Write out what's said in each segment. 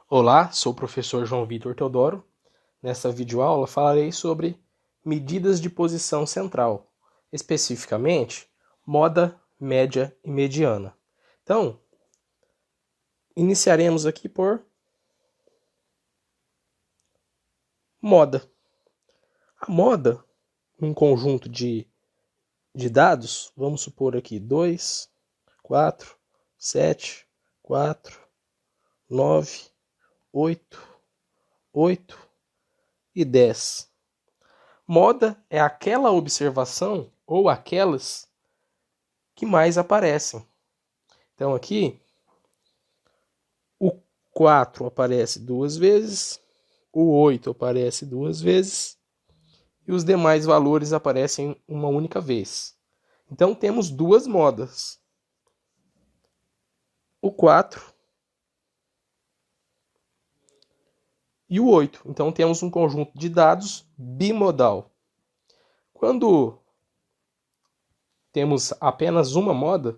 Olá, sou o professor João Vitor Teodoro. Nesta videoaula falarei sobre medidas de posição central, especificamente moda, média e mediana. Então, iniciaremos aqui por moda. A moda, um conjunto de dados, vamos supor aqui 2, 4, 7, 4, 9, 8, 8 e 10. Moda é aquela observação ou aquelas que mais aparecem. Então aqui, o 4 aparece duas vezes, o 8 aparece duas vezes e os demais valores aparecem uma única vez. Então temos duas modas. O 4 e o 8. Então temos um conjunto de dados bimodal. Quando temos apenas uma moda,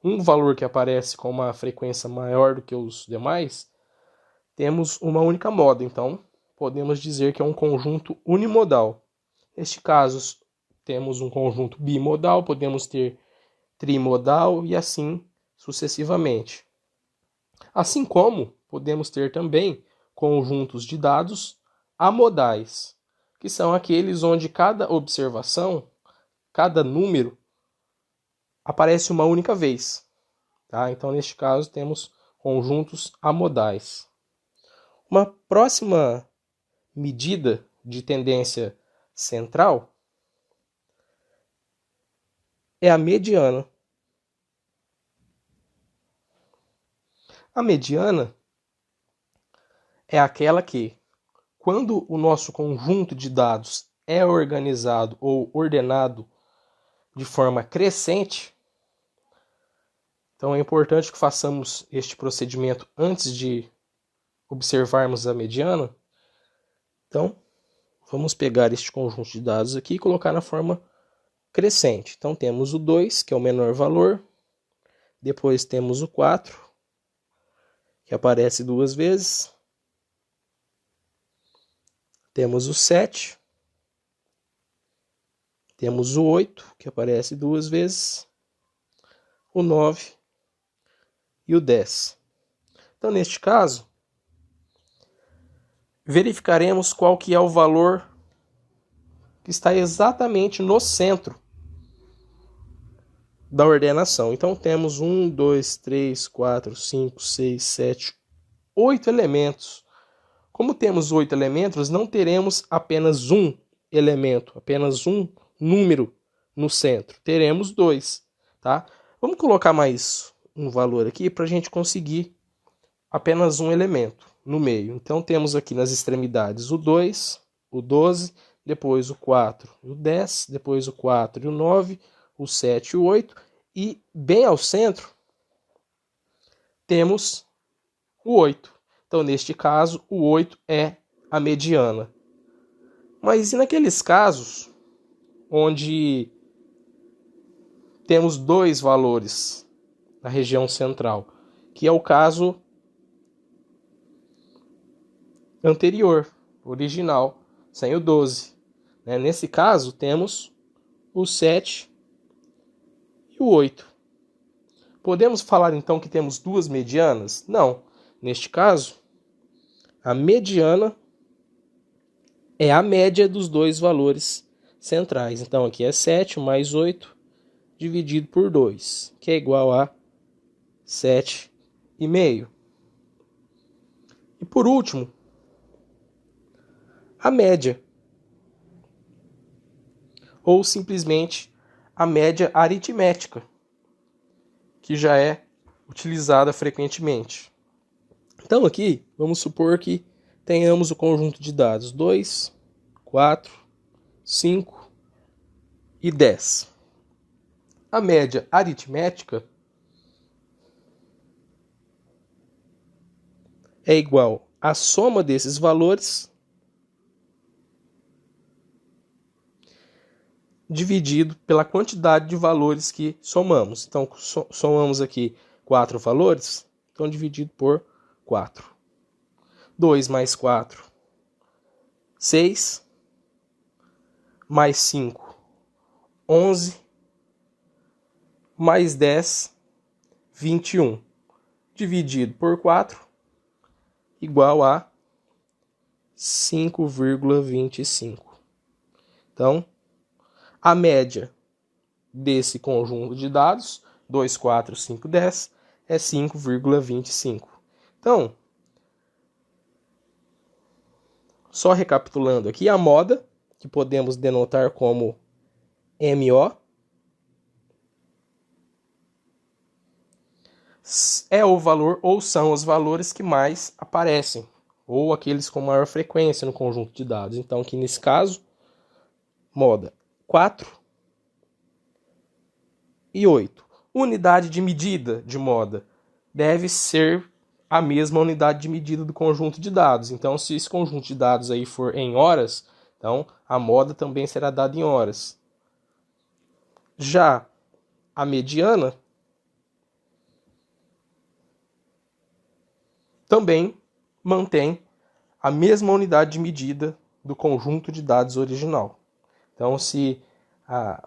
um valor que aparece com uma frequência maior do que os demais, temos uma única moda. Então podemos dizer que é um conjunto unimodal. Neste caso, temos um conjunto bimodal, podemos ter trimodal e assim sucessivamente. Assim como podemos ter também conjuntos de dados amodais, que são aqueles onde cada observação, cada número, aparece uma única vez. Tá? Então, neste caso, temos conjuntos amodais. Uma próxima medida de tendência central é a mediana. A mediana é aquela que, quando o nosso conjunto de dados é organizado ou ordenado de forma crescente, então é importante que façamos este procedimento antes de observarmos a mediana. Então, vamos pegar este conjunto de dados aqui e colocar na forma crescente. Então, temos o 2, que é o menor valor. Depois temos o 4, que aparece duas vezes. Temos o 7. Temos o 8, que aparece duas vezes. O 9 e o 10. Então, neste caso, verificaremos qual que é o valor que está exatamente no centro da ordenação. Então temos 1, 2, 3, 4, 5, 6, 7, 8 elementos. Como temos 8 elementos, não teremos apenas um elemento, apenas um número no centro. Teremos 2. Tá? Vamos colocar mais um valor aqui para a gente conseguir apenas um elemento no meio. Então temos aqui nas extremidades o 2, o 12, depois o 4 e o 10, depois o 4 e o 9, o 7 e o 8, e bem ao centro temos o 8. Então, neste caso, o 8 é a mediana. Mas e naqueles casos onde temos dois valores na região central, que é o caso anterior, original, sem o 12. Nesse caso, temos o 7 e o 8. Podemos falar então que temos duas medianas? Não. Neste caso, a mediana é a média dos dois valores centrais. Então aqui é 7 mais 8 dividido por 2, que é igual a 7,5. E por último, a média, ou simplesmente a média aritmética, que já é utilizada frequentemente. Então aqui, vamos supor que tenhamos o conjunto de dados 2, 4, 5 e 10. A média aritmética é igual à soma desses valores dividido pela quantidade de valores que somamos. Então, somamos aqui 4 valores, então dividido por 4. 2 mais 4, 6. Mais 5, 11. Mais 10, 21. Dividido por 4, igual a 5,25. Então, a média desse conjunto de dados, 2, 4, 5, 10, é 5,25. Então, só recapitulando aqui, a moda, que podemos denotar como MO, é o valor ou são os valores que mais aparecem, ou aqueles com maior frequência no conjunto de dados. Então, aqui nesse caso, moda 4 e 8. Unidade de medida de moda deve ser a mesma unidade de medida do conjunto de dados. Então, se esse conjunto de dados aí for em horas, então a moda também será dada em horas. Já a mediana também mantém a mesma unidade de medida do conjunto de dados original. Então, se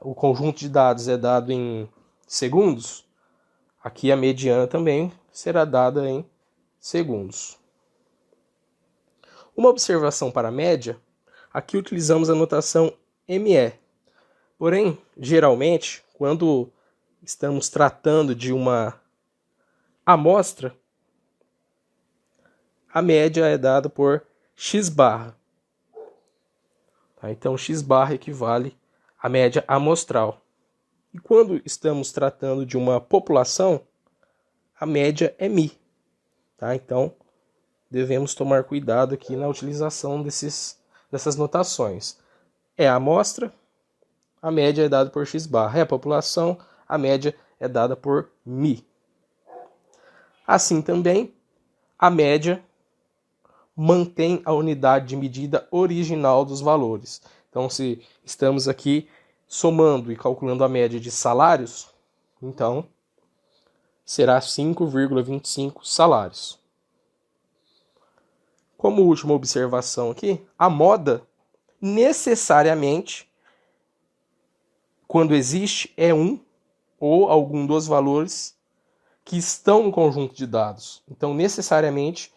o conjunto de dados é dado em segundos, aqui a mediana também será dada em segundos. Uma observação para a média, aqui utilizamos a notação ME. Porém, geralmente, quando estamos tratando de uma amostra, a média é dada por x barra. Então, x barra equivale à média amostral. E quando estamos tratando de uma população, a média é μ. Então, devemos tomar cuidado aqui na utilização dessas notações. É a amostra, a média é dada por x barra. É a população, a média é dada por μ. Assim também, a média mantém a unidade de medida original dos valores. Então, se estamos aqui somando e calculando a média de salários, então será 5,25 salários. Como última observação aqui, a moda necessariamente, quando existe, é um ou algum dos valores que estão no conjunto de dados. Então, necessariamente,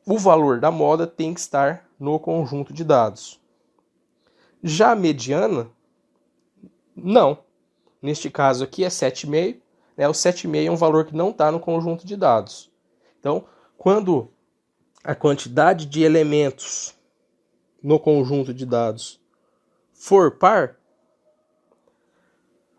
o valor da moda tem que estar no conjunto de dados. Já a mediana, não. Neste caso aqui é 7,5. O 7,5 é um valor que não está no conjunto de dados. Então, quando a quantidade de elementos no conjunto de dados for par,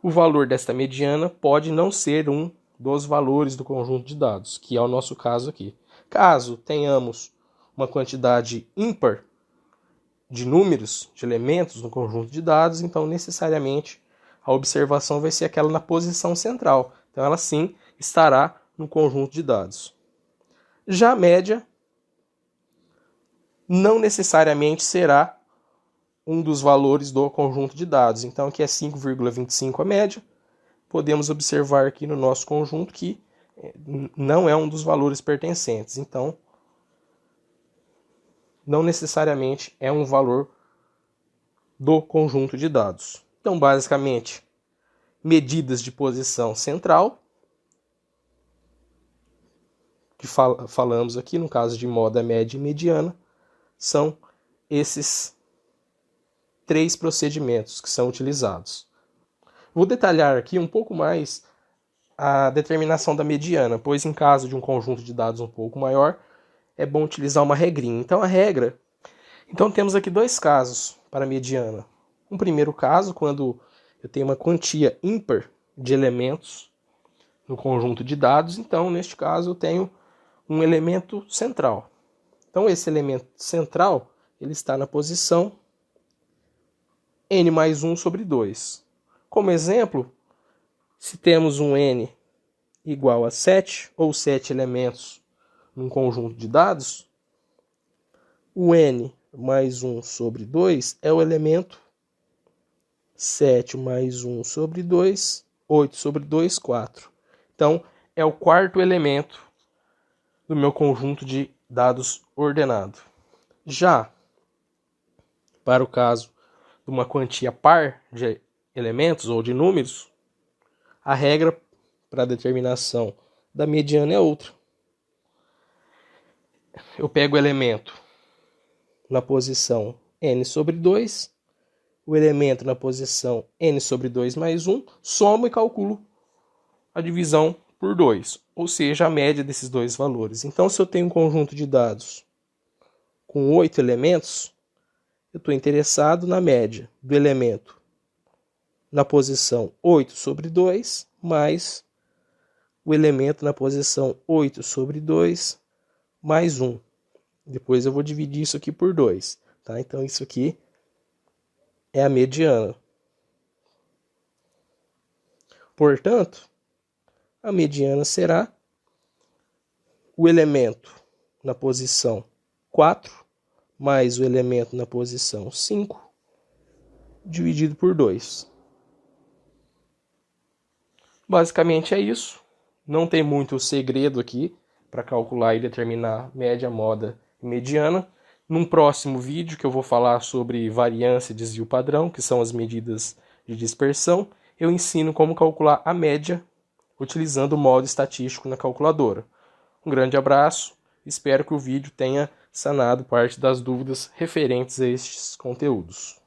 o valor desta mediana pode não ser um dos valores do conjunto de dados, que é o nosso caso aqui. Caso tenhamos uma quantidade ímpar de números, de elementos no conjunto de dados, então necessariamente a observação vai ser aquela na posição central. Então ela sim estará no conjunto de dados. Já a média não necessariamente será um dos valores do conjunto de dados. Então aqui é 5,25 a média. Podemos observar aqui no nosso conjunto que não é um dos valores pertencentes. Então, não necessariamente é um valor do conjunto de dados. Então, basicamente, medidas de posição central, que falamos aqui, no caso de moda, média e mediana, são esses 3 procedimentos que são utilizados. Vou detalhar aqui um pouco mais a determinação da mediana, pois em caso de um conjunto de dados um pouco maior, é bom utilizar uma regrinha. Então temos aqui 2 casos para a mediana. Um primeiro caso, quando eu tenho uma quantia ímpar de elementos no conjunto de dados, então neste caso eu tenho um elemento central. Então esse elemento central, ele está na posição n mais 1 sobre 2. Como exemplo, se temos um n igual a 7, ou 7 elementos num conjunto de dados, o n mais 1 sobre 2 é o elemento 7 mais 1 sobre 2, 8 sobre 2, 4. Então, é o quarto elemento do meu conjunto de dados ordenado. Já para o caso de uma quantia par de elementos ou de números, a regra para a determinação da mediana é outra. Eu pego o elemento na posição n sobre 2, o elemento na posição n sobre 2 mais 1, somo e calculo a divisão por 2, ou seja, a média desses dois valores. Então, se eu tenho um conjunto de dados com 8 elementos, eu estou interessado na média do elemento na posição 8 sobre 2, mais o elemento na posição 8 sobre 2, mais 1. Depois eu vou dividir isso aqui por 2. Tá? Então, isso aqui é a mediana. Portanto, a mediana será o elemento na posição 4 mais o elemento na posição 5 dividido por 2. Basicamente é isso. Não tem muito segredo aqui para calcular e determinar média, moda e mediana. Num próximo vídeo que eu vou falar sobre variância e desvio padrão, que são as medidas de dispersão, eu ensino como calcular a média utilizando o modo estatístico na calculadora. Um grande abraço, espero que o vídeo tenha sanado parte das dúvidas referentes a estes conteúdos.